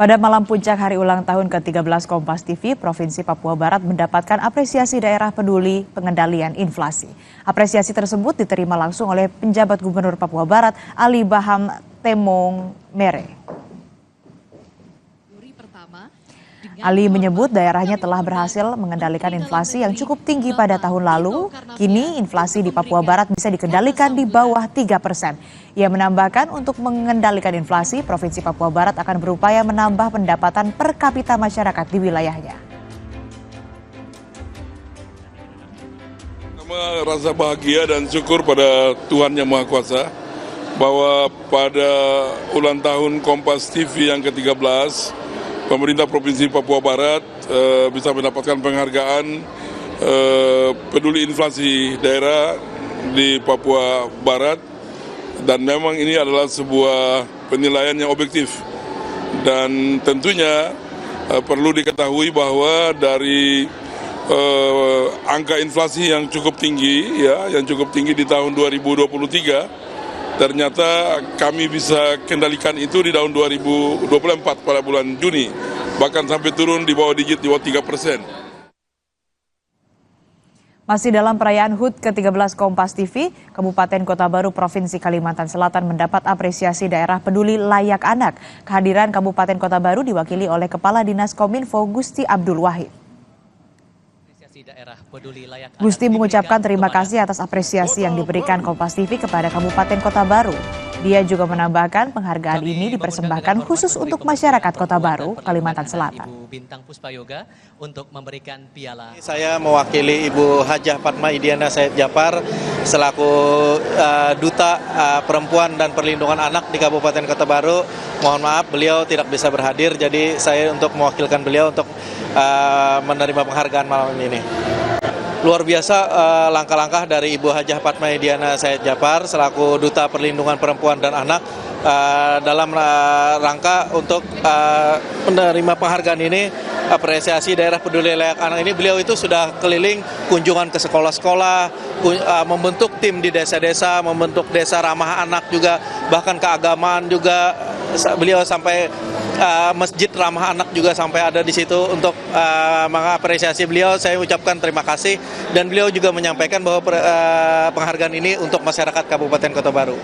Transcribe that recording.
Pada malam puncak hari ulang tahun ke-13 Kompas TV, Provinsi Papua Barat mendapatkan apresiasi daerah peduli pengendalian inflasi. Apresiasi tersebut diterima langsung oleh penjabat Gubernur Papua Barat, Ali Baham Temong Mere. Ali menyebut daerahnya telah berhasil mengendalikan inflasi yang cukup tinggi pada tahun lalu. Kini inflasi di Papua Barat bisa dikendalikan di bawah 3%. Ia menambahkan untuk mengendalikan inflasi, Provinsi Papua Barat akan berupaya menambah pendapatan per kapita masyarakat di wilayahnya. Rasa bahagia dan syukur pada Tuhan Yang Maha Kuasa bahwa pada ulang tahun Kompas TV yang ke-13, pemerintah Provinsi Papua Barat bisa mendapatkan penghargaan peduli inflasi daerah di Papua Barat, dan memang ini adalah sebuah penilaian yang objektif. Dan tentunya perlu diketahui bahwa dari angka inflasi yang cukup tinggi, di tahun 2023, ternyata kami bisa kendalikan itu di tahun 2024 pada bulan Juni, bahkan sampai turun di bawah 3%. Masih dalam perayaan HUT ke-13 Kompas TV, Kabupaten Kota Baru Provinsi Kalimantan Selatan mendapat apresiasi daerah peduli layak anak. Kehadiran Kabupaten Kota Baru diwakili oleh Kepala Dinas Kominfo Gusti Abdul Wahid. Gusti mengucapkan terima kasih atas apresiasi yang diberikan Kompas TV kepada Kabupaten Kota Baru. Dia juga menambahkan penghargaan ini dipersembahkan khusus untuk masyarakat Kota Baru, Kalimantan Selatan. Saya mewakili Ibu Hajah Fatma Idiana Said Japar selaku Duta Perempuan dan Perlindungan Anak di Kabupaten Kota Baru. Mohon maaf beliau tidak bisa berhadir, jadi saya untuk mewakilkan beliau untuk menerima penghargaan malam ini. Luar biasa langkah-langkah dari Ibu Hajah Fatma Idiana Said Japar selaku Duta Perlindungan Perempuan dan Anak dalam rangka untuk menerima penghargaan ini. Apresiasi daerah peduli layak anak ini, beliau itu sudah keliling kunjungan ke sekolah-sekolah, membentuk tim di desa-desa, membentuk desa ramah anak juga, bahkan keagamaan juga beliau sampai masjid ramah anak juga sampai ada di situ. Untuk mengapresiasi beliau, saya ucapkan terima kasih, dan beliau juga menyampaikan bahwa penghargaan ini untuk masyarakat Kabupaten Kota Baru.